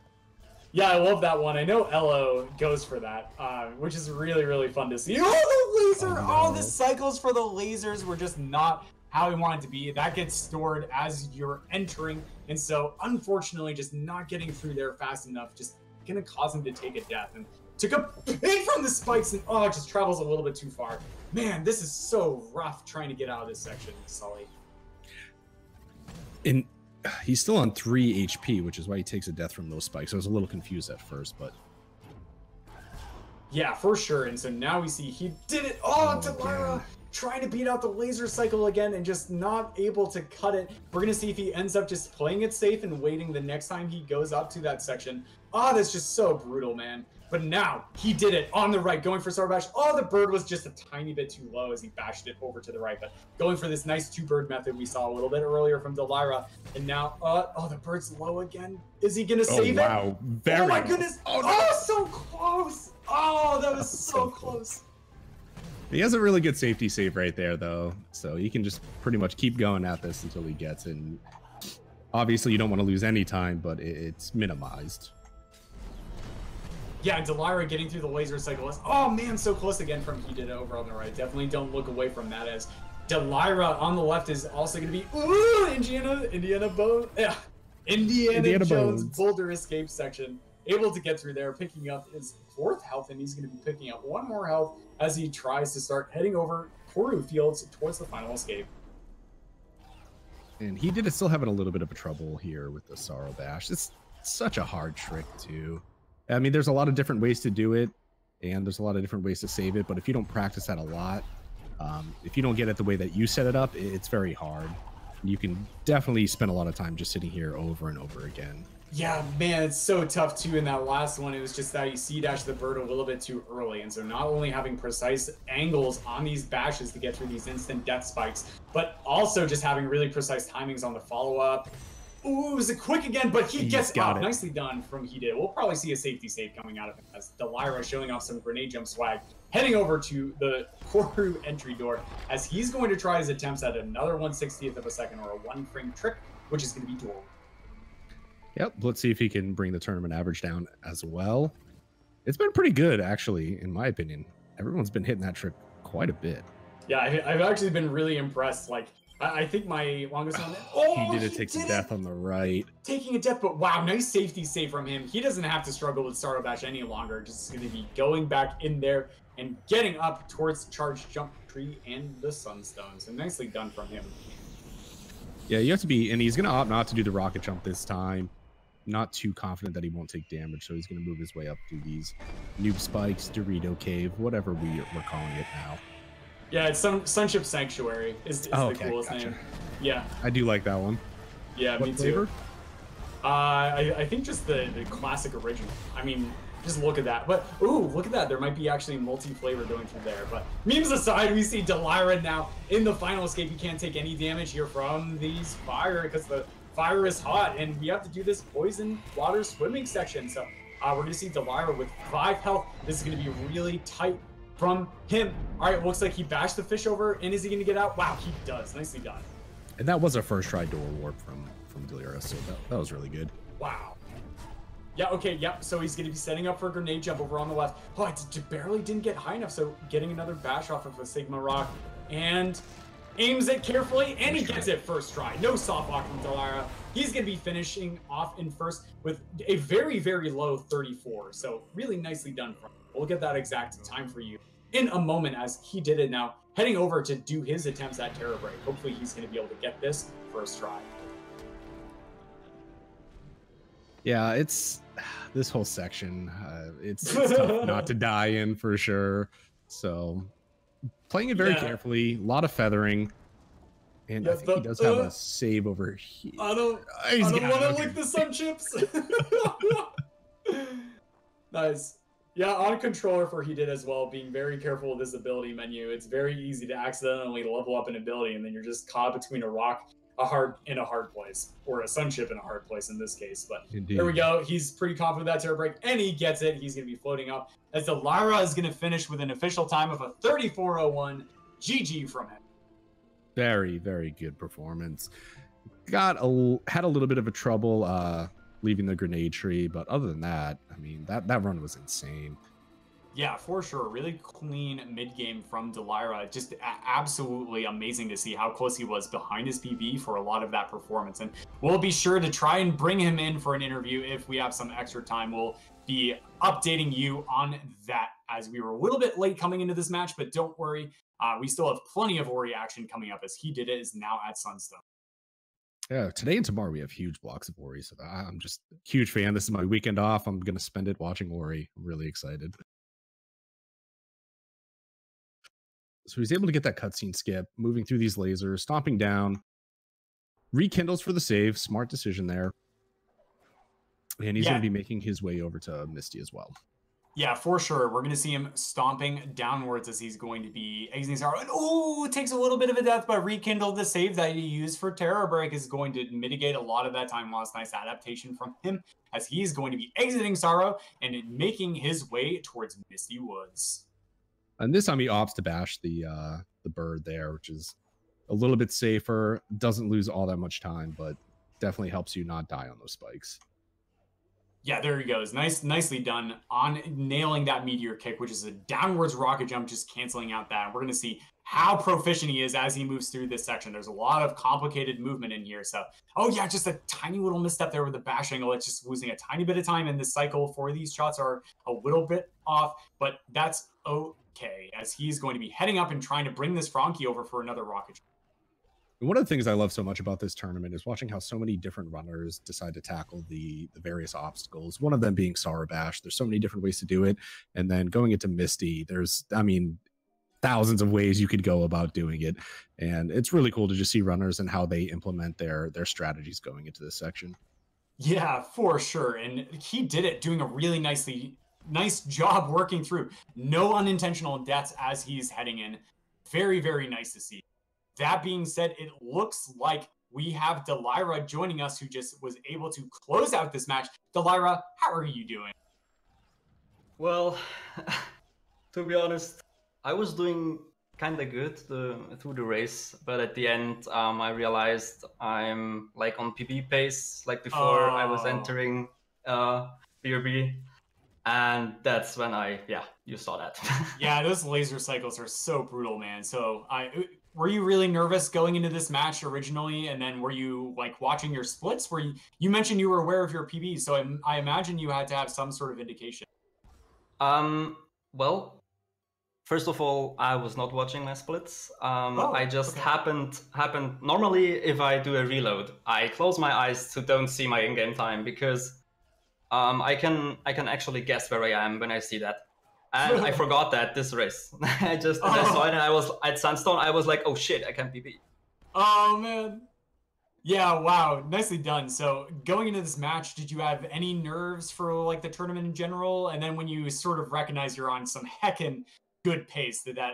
Yeah, I love that one. I know Elo goes for that, which is really, really fun to see. Oh, the laser! Oh, the cycles for the lasers were just not how we want it to be. That gets stored as you're entering, and so unfortunately, just not getting through there fast enough, just gonna cause him to take a death. And took a ping from the spikes, and it just travels a little bit too far. Man, this is so rough trying to get out of this section, Sully. He's still on 3 HP, which is why he takes a death from those spikes. I was a little confused at first, but yeah, for sure. And so now we see he did it. Dileira trying to beat out the laser cycle again and just not able to cut it. We're gonna see if he ends up just playing it safe and waiting the next time he goes up to that section. That's just so brutal, man. But now he did it on the right, going for Sorrow Bash. The bird was just a tiny bit too low as he bashed it over to the right. But going for this nice 2-bird method we saw a little bit earlier from Dileira. And now, the bird's low again. Is he going to save it? Wow. Very my goodness. So close. That was so close. He has a really good safety save right there, though. So he can just pretty much keep going at this until he gets it. And obviously, you don't want to lose any time, but it's minimized. Yeah, Dileira getting through the laser cycle is, man, so close again from Hedidiit over on the right. Definitely don't look away from that, as Dileira on the left is also going to be, Indiana Jones boulder escape section. Able to get through there, picking up his 4th health, and he's going to be picking up 1 more health as he tries to start heading over Koru Fields towards the final escape. And Hedidiit still having a little bit of a trouble here with the Sorrow Bash. It's such a hard trick, too. I mean, there's a lot of different ways to do it, and there's a lot of different ways to save it, but if you don't practice that a lot, if you don't get it the way that you set it up, it's very hard. You can definitely spend a lot of time just sitting here over and over again. Yeah, man, it's so tough, too. In that last one, it was just that you C-dash the bird a little bit too early, and so not only having precise angles on these bashes to get through these instant death spikes, but also just having really precise timings on the follow-up. It was a quick again, but he gets out. Nicely done from Hedidiit. We'll probably see a safety save coming out of him as Dileira showing off some grenade jump swag, heading over to the Koru entry door as he's going to try his attempts at another 1/60th of a second or a 1-frame trick, which is going to be dual. Yep, let's see if he can bring the tournament average down as well. It's been pretty good, actually, in my opinion. Everyone's been hitting that trick quite a bit. Yeah, I've actually been really impressed. Like, I think my longest one. He did it. Takes a death on the right. Taking a death, but wow, nice safety save from him. He doesn't have to struggle with Starro Bash any longer. Just going to be going back in there and getting up towards Charge Jump Tree and the Sunstone. So nicely done from him. Yeah, you have to be, and he's going to opt not to do the rocket jump this time. Not too confident that he won't take damage, so he's going to move his way up through these noob spikes, Dorito Cave, whatever we're calling it now. Yeah, it's Sunship Sanctuary is the coolest name. Yeah. I do like that one. Yeah, what me flavor? too. I think just the classic original. I mean, just look at that. But, ooh, look at that. There might be actually multi-flavor going through there. But memes aside, we see Dileira now in the final escape. You can't take any damage here from these fire because the fire is hot. And we have to do this poison water swimming section. So we're going to see Dileira with 5 health. This is going to be really tight from him. All right, looks like he bashed the fish over. And is he going to get out? Wow, he does. Nicely done. And that was a first try door warp from Dileira, so that was really good. Wow. Yeah, okay, yep. So he's going to be setting up for a grenade jump over on the left. Oh, I barely didn't get high enough, so getting another bash off of a Sigma Rock. And aims it carefully, and he gets it first try. No soft lock from Dileira. He's going to be finishing off in first with a very, very low 34. So really nicely done from him. We'll get that exact time for you in a moment as he did it now. Heading over to do his attempts at Terror Break. Hopefully he's going to be able to get this first try. Yeah, it's this whole section. It's tough not to die in for sure. So playing it very carefully, a lot of feathering. And I think he does have a save over here. I don't want to lick the sun chips. Nice. Yeah, on controller for he did as well, being very careful with this ability menu. It's very easy to accidentally level up an ability, and then you're just caught between a rock in a hard place, or a sunship in a hard place in this case. But Indeed. There we go. He's pretty confident with that terror break, and he gets it. He's going to be floating up as Dileira is going to finish with an official time of a 34:01. GG from him. Very, very good performance. Had a little bit of a trouble leaving the grenade tree, but other than that, I mean, that run was insane. Yeah, for sure. Really clean mid-game from Dileira. Just absolutely amazing to see how close he was behind his PB for a lot of that performance. And we'll be sure to try and bring him in for an interview if we have some extra time. We'll be updating you on that as we were a little bit late coming into this match, but don't worry. We still have plenty of Ori action coming up as he did it is now at Sunstone. Yeah, today and tomorrow we have huge blocks of Ori, so I'm just a huge fan. This is my weekend off. I'm going to spend it watching Ori. I'm really excited. So he's able to get that cutscene skip, moving through these lasers, stomping down, rekindles for the save. Smart decision there. And he's going to be making his way over to Misty as well. Yeah, for sure. We're going to see him stomping downwards as he's going to be exiting Sorrow. And oh, it takes a little bit of a death, but rekindled the save that he used for Terror Break is going to mitigate a lot of that time loss. Nice adaptation from him as he's going to be exiting Sorrow and making his way towards Misty Woods. And this time he opts to bash the bird there, which is a little bit safer. Doesn't lose all that much time, but definitely helps you not die on those spikes. Yeah, there he goes. Nicely done on nailing that meteor kick, which is a downwards rocket jump, just canceling out that. We're going to see how proficient he is as he moves through this section. There's a lot of complicated movement in here. So, oh yeah, just a tiny little misstep there with the bash angle. It's just losing a tiny bit of time in this cycle for these shots are a little bit off, but that's okay as he's going to be heading up and trying to bring this Frankie over for another rocket jump. One of the things I love so much about this tournament is watching how so many different runners decide to tackle the various obstacles. One of them being Sorrow Bash. There's so many different ways to do it. And then going into Misty, there's, I mean, thousands of ways you could go about doing it. And it's really cool to just see runners and how they implement their strategies going into this section. Yeah, for sure. And he did it doing a really nice job working through. No unintentional deaths as he's heading in. Very, very nice to see. That being said, it looks like we have Dileira joining us, who just was able to close out this match. Dileira, how are you doing? Well, to be honest, I was doing kind of good through the race, but at the end, I realized I'm like on PB pace, like before I was entering BRB. And that's when you saw that. Yeah, those laser cycles are so brutal, man. So you really nervous going into this match originally, and then were you like watching your splits? Were you mentioned you were aware of your PBs, so I imagine you had to have some sort of indication. Well, first of all, I was not watching my splits. I just happened. Normally, if I do a reload, I close my eyes to don't see my in-game time because I can actually guess where I am when I see that. And I forgot that this race. I saw it and I was at Sandstone. I was like, oh shit, I can't PB. Oh man. Yeah, wow, nicely done. So going into this match, did you have any nerves for like the tournament in general? And then when you sort of recognize you're on some heckin' good pace, did that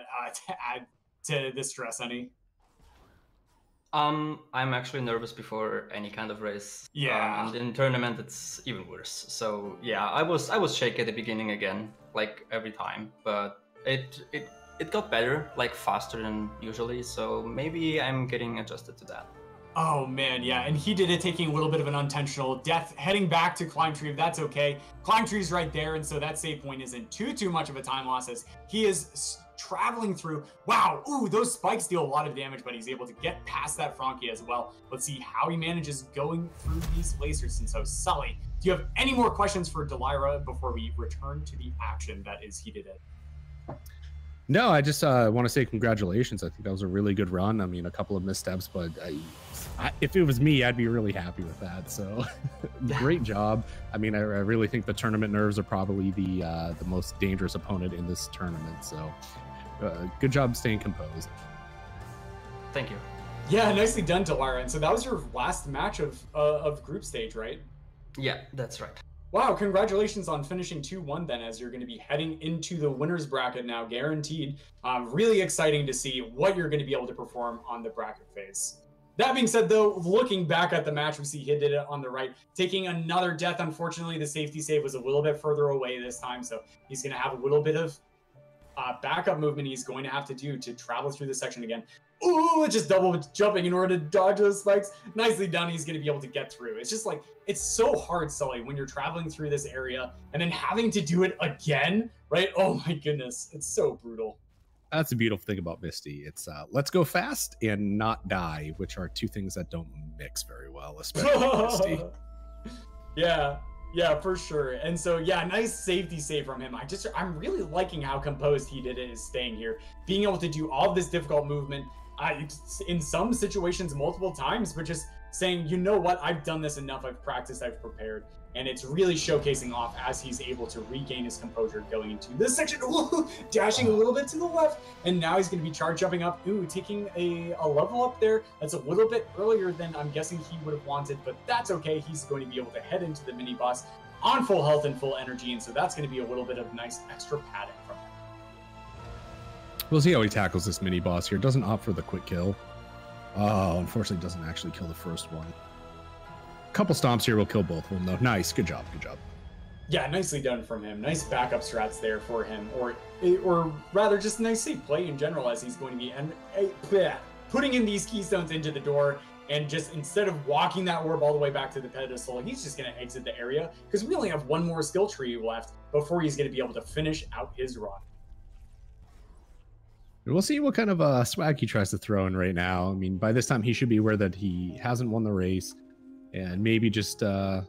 add to the stress any? I'm actually nervous before any kind of race. Yeah. And in tournament, it's even worse. So yeah, I was shaky at the beginning again, like every time. But it got better, like faster than usually. So maybe I'm getting adjusted to that. Oh man, yeah, and he did it taking a little bit of an unintentional death, heading back to Climb Tree. That's okay. Climb Tree's right there, and so that save point isn't too much of a time loss as he is traveling through. Wow, ooh, those spikes deal a lot of damage, but he's able to get past that Frankie as well. Let's see how he manages going through these lasers. And so, Sully, do you have any more questions for Dileira before we return to the action that is Hedidiit? No, I just want to say congratulations. I think that was a really good run. I mean, a couple of missteps, but if it was me, I'd be really happy with that. So great job. I mean, I really think the tournament nerves are probably the most dangerous opponent in this tournament. So good job staying composed. Thank you. Yeah, nicely done, Dileira. And so that was your last match of group stage, right? Yeah, that's right. Wow, congratulations on finishing 2-1 then, as you're going to be heading into the winner's bracket now, guaranteed. Really exciting to see what you're going to be able to perform on the bracket phase. That being said, though, looking back at the match, we see Hedidiit on the right, taking another death. Unfortunately, the safety save was a little bit further away this time, so he's going to have a little bit of backup movement he's going to have to do to travel through this section again. Ooh, just double jumping in order to dodge those spikes. Nicely done. He's going to be able to get through. It's just like, it's so hard, Sully, when you're traveling through this area and then having to do it again, right? Oh my goodness. It's so brutal. That's the beautiful thing about Misty. It's let's go fast and not die, which are two things that don't mix very well, especially Misty. Yeah, for sure. And so, yeah, nice safety save from him. I'm really liking how composed Hedidiit is staying here, being able to do all of this difficult movement in some situations multiple times, but just saying, you know what, I've done this enough, I've practiced, I've prepared, and it's really showcasing off as he's able to regain his composure going into this section. Ooh, dashing a little bit to the left, and now he's going to be charge jumping up. Ooh, taking a level up there. That's a little bit earlier than I'm guessing he would have wanted, but that's okay. He's going to be able to head into the mini boss on full health and full energy, and so that's going to be a little bit of nice extra padding from him. We'll see how he tackles this mini boss here. Doesn't opt for the quick kill. Oh, unfortunately doesn't actually kill the first one. Couple stomps here will kill both of them though. Nice, good job. Yeah, nicely done from him. Nice backup strats there for him, or rather just nice safe play in general, as he's going to be putting in these keystones into the door, and just instead of walking that orb all the way back to the pedestal, he's just going to exit the area because we only have one more skill tree left before he's going to be able to finish out his run. We'll see what kind of swag he tries to throw in right now. I mean, by this time he should be aware that he hasn't won the race, and maybe just throwing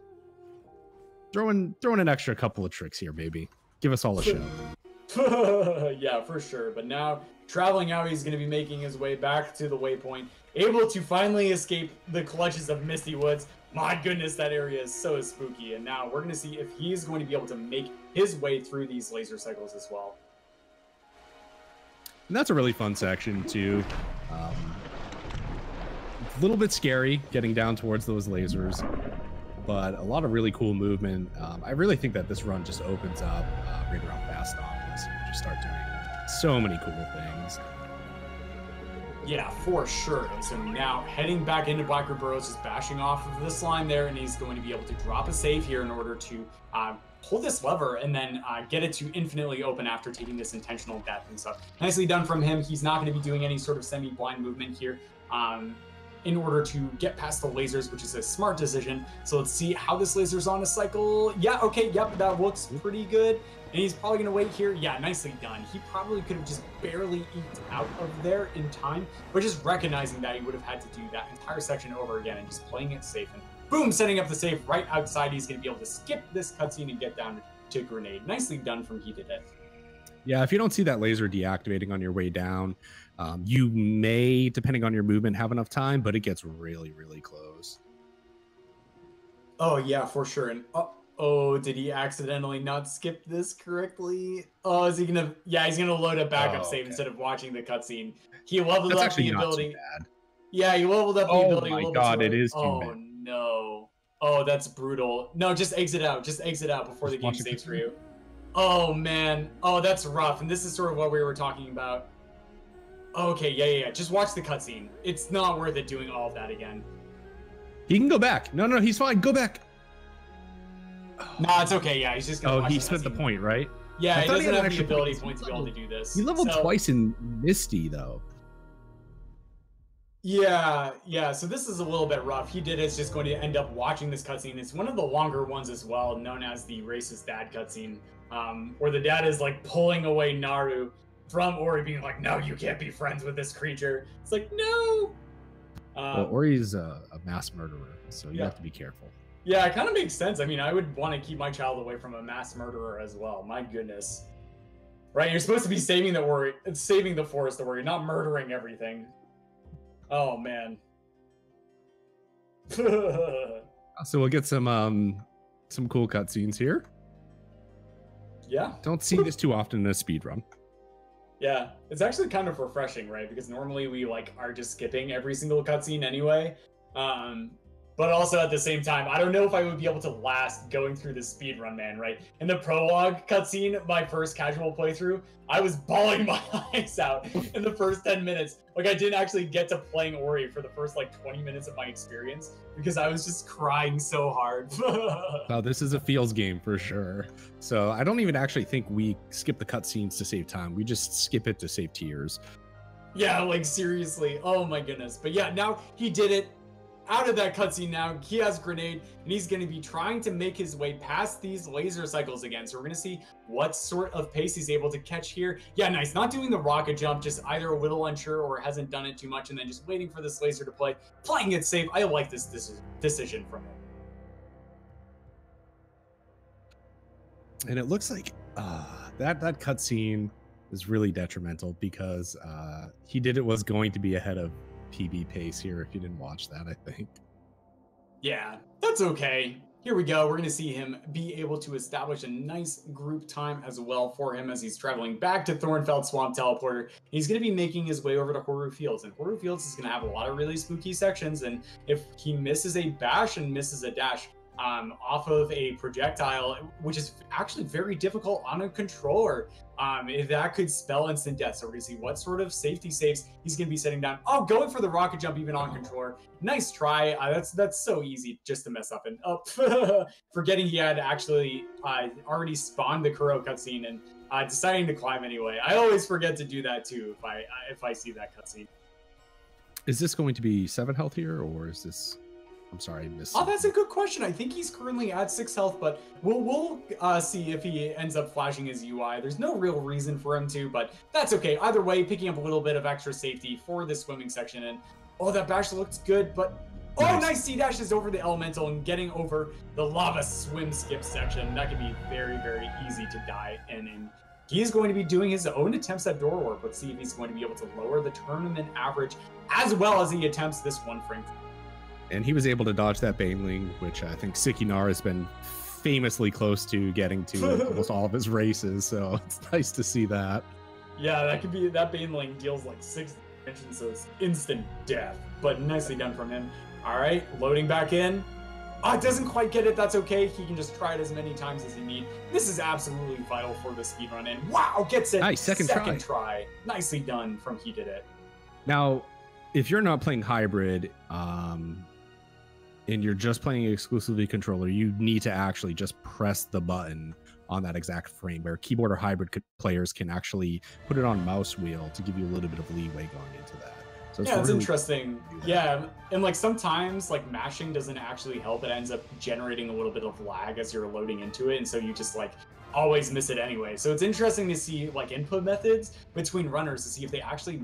an extra couple of tricks here. Maybe give us all a show. Yeah, for sure. But now traveling out, he's going to be making his way back to the waypoint, able to finally escape the clutches of Misty Woods. My goodness, that area is so spooky. And now we're going to see if he's going to be able to make his way through these laser cycles as well. And that's a really fun section too. A little bit scary getting down towards those lasers, but a lot of really cool movement. I really think that this run just opens up right around fast options. You just start doing so many cool things. Yeah, for sure. And so now heading back into Blackroot Burrows, just bashing off of this line there, and he's going to be able to drop a save here in order to pull this lever and then get it to infinitely open after taking this intentional death and stuff. Nicely done from him. He's not going to be doing any sort of semi-blind movement here. in order to get past the lasers, which is a smart decision. So let's see how this laser's on a cycle. Yeah, okay, yep, that looks pretty good. And he's probably going to wait here. Yeah, nicely done. He probably could have just barely eked out of there in time, but just recognizing that he would have had to do that entire section over again and just playing it safe. And boom, setting up the safe right outside. He's going to be able to skip this cutscene and get down to grenade. Nicely done from Hedidiit. Yeah, if you don't see that laser deactivating on your way down, you may, depending on your movement, have enough time, but it gets really, really close. Oh, yeah, for sure. And oh, did he accidentally not skip this correctly? Oh, is he gonna? Yeah, he's gonna load a backup save instead of watching the cutscene. He leveled up the ability. Not too bad. Yeah, he leveled up the ability. Oh my god, it is too bad. Oh no. Oh, that's brutal. No, just exit out. Just exit out before the game saves for you. Oh man. Oh, that's rough. And this is sort of what we were talking about. Okay, yeah. Just watch the cutscene. It's not worth it doing all of that again. He can go back. No, he's fine. Go back. Nah, it's okay. Yeah, he's just gonna. Oh, he spent the point, right? Yeah, he doesn't have the ability points to be able to do this. He leveled twice in Misty, though. Yeah. So this is a little bit rough. Hedidiit's just going to end up watching this cutscene. It's one of the longer ones as well, known as the racist dad cutscene, where the dad is like pulling away Naru from Ori, being like, "No, you can't be friends with this creature." It's like, no. Well, Ori's a mass murderer, so you have to be careful. Yeah, it kind of makes sense. I mean, I would want to keep my child away from a mass murderer as well. My goodness. Right, you're supposed to be saving the forest where you're not murdering everything. Oh man. So we'll get some cool cutscenes here. Yeah. Don't see this too often in a speedrun. Yeah, it's actually kind of refreshing, right? Because normally we are just skipping every single cutscene anyway. But also at the same time, I don't know if I would be able to last going through this speedrun, man, right? In the prologue cutscene, my first casual playthrough, I was bawling my eyes out in the first 10 minutes. Like, I didn't actually get to playing Ori for the first, 20 minutes of my experience because I was just crying so hard. Wow, this is a feels game for sure. So I don't even actually think we skip the cutscenes to save time. We just skip it to save tears. Yeah, seriously. Oh my goodness. But yeah, now he did it. Out of that cutscene now, he has grenade, and he's going to be trying to make his way past these laser cycles again. So we're going to see what sort of pace he's able to catch here. Yeah, nice. Not doing the rocket jump, just either a little unsure or hasn't done it too much, and then just waiting for this laser to play. Playing it safe. I like this decision from him. And it looks like that cutscene is really detrimental because Hedidiit was going to be ahead of PB pace here if you didn't watch that, I think. Yeah, that's okay. Here we go. We're going to see him be able to establish a nice group time as well for him as he's traveling back to Thornfeld Swamp Teleporter. He's going to be making his way over to Horu Fields, and Horu Fields is going to have a lot of really spooky sections, and if he misses a bash and misses a dash off of a projectile, which is actually very difficult on a controller, that could spell instant death. So we're gonna see what sort of safety saves he's gonna be setting down. Oh, going for the rocket jump even on controller. Nice try. That's so easy just to mess up. And forgetting he had actually already spawned the Kuro cutscene and deciding to climb anyway. I always forget to do that too if I see that cutscene. Is this going to be 7 health here, or is this? I'm sorry, I missed. Oh, that's a good question. I think he's currently at 6 health, but we'll see if he ends up flashing his UI. There's no real reason for him to, but that's okay. Either way, picking up a little bit of extra safety for this swimming section. And oh, that bash looks good, but oh, nice C-dash is over the elemental and getting over the lava swim skip section. That can be very, very easy to die. And he's going to be doing his own attempts at door warp. Let's see if he's going to be able to lower the tournament average as well as he attempts this one frame. And he was able to dodge that Baneling, which I think Sikinar has been famously close to getting to almost all of his races. So it's nice to see that. Yeah, that Baneling deals 6 damage, so it's instant death. But nicely done from him. All right, loading back in. Oh, it doesn't quite get it. That's okay. He can just try it as many times as he needs. This is absolutely vital for the speedrun. And wow, gets it. Nice, second try. Nicely done from Hedidiit. Now, if you're not playing hybrid, and you're just playing exclusively controller, you need to actually just press the button on that exact frame, where keyboard or hybrid players can actually put it on mouse wheel to give you a little bit of leeway going into that. So yeah, it's really interesting. Yeah, and like sometimes like mashing doesn't actually help. It ends up generating a little bit of lag as you're loading into it, and so you just like always miss it anyway. So it's interesting to see like input methods between runners to see if they actually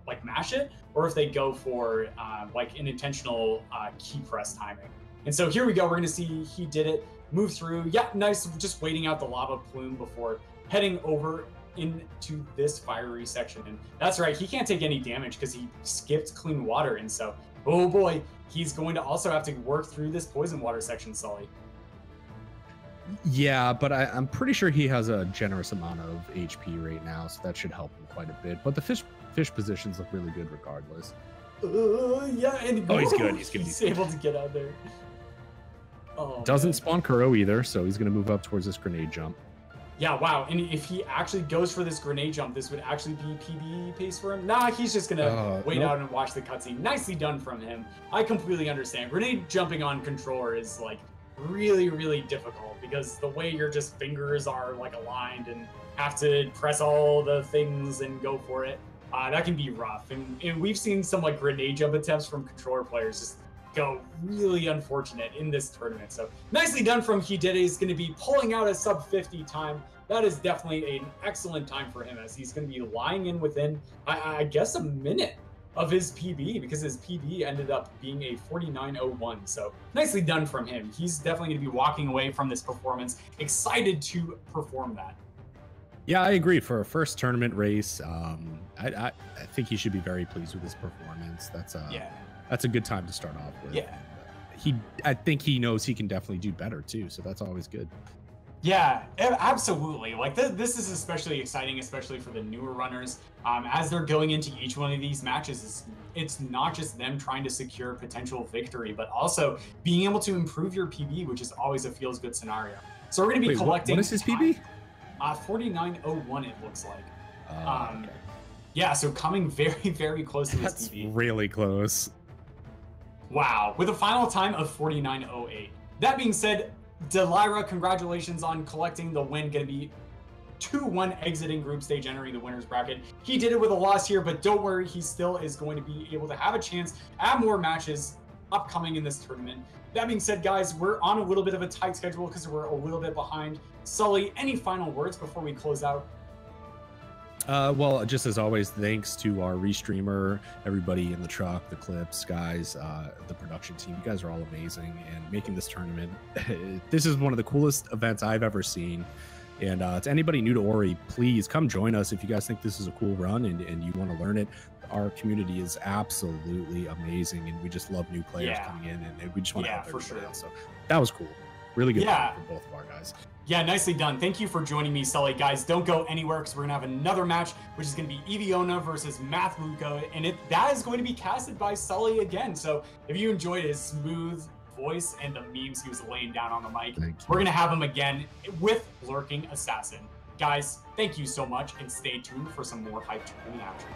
like mash it or if they go for like an intentional key press timing. And so here we go. We're going to see he did it, move through. Yeah, nice. Just waiting out the lava plume before heading over into this fiery section. And that's right. He can't take any damage because he skipped clean water. And so, oh boy, he's going to also have to work through this poison water section, Sully. Yeah, but I'm pretty sure he has a generous amount of HP right now, so that should help him quite a bit. But the fish positions look really good regardless. Yeah, and oh, he's good. He's able to get out there. Oh, doesn't spawn Kuro either, so he's going to move up towards this grenade jump. Yeah, wow. And if he actually goes for this grenade jump, this would actually be PB pace for him. Nah, he's just going to wait out and watch the cutscene. Nicely done from him. I completely understand. Grenade jumping on controller is like really, really difficult because the way your just fingers are like aligned and have to press all the things and go for it, that can be rough. And we've seen some like grenade jump attempts from controller players just go really unfortunate in this tournament. So nicely done from Hedidiit. He's going to be pulling out a sub 50 time. That is definitely an excellent time for him as he's going to be lying in within, I guess, a minute of his PB because his PB ended up being a 49.01. So nicely done from him. He's definitely going to be walking away from this performance, excited to perform that. Yeah, I agree. For a first tournament race, I think he should be very pleased with his performance. That's a good time to start off with. Yeah. I think he knows he can definitely do better too, so that's always good. Yeah, absolutely. Like this is especially exciting, especially for the newer runners. As they're going into each one of these matches, it's not just them trying to secure potential victory, but also being able to improve your PB, which is always a feels good scenario. So we're going to be collecting. What is his PB? 49.01 it looks like. Okay. Yeah, so coming very, very close to his PB. That's really close. Wow, with a final time of 49.08. That being said, Dileira, congratulations on collecting the win. Going to be 2-1 exiting group stage, entering the winner's bracket. He did it with a loss here, but don't worry, he still is going to be able to have a chance at more matches upcoming in this tournament. That being said, guys, we're on a little bit of a tight schedule because we're a little bit behind. Sully, any final words before we close out? Well, just as always, thanks to our restreamer, everybody in the truck, the clips, guys, the production team. You guys are all amazing and making this tournament. This is one of the coolest events I've ever seen. And to anybody new to Ori, please come join us if you guys think this is a cool run and you want to learn it. Our community is absolutely amazing, and we just love new players coming in, and we just want to help everybody else. So that was cool. Really good for both of our guys. Yeah, nicely done. Thank you for joining me, Sully. Guys, don't go anywhere because we're going to have another match, which is going to be Eviona versus Mathluka, and that is going to be casted by Sully again. So if you enjoyed his smooth voice and the memes he was laying down on the mic, we're going to have him again with Lurking Assassin. Guys, thank you so much, and stay tuned for some more hype tournament action.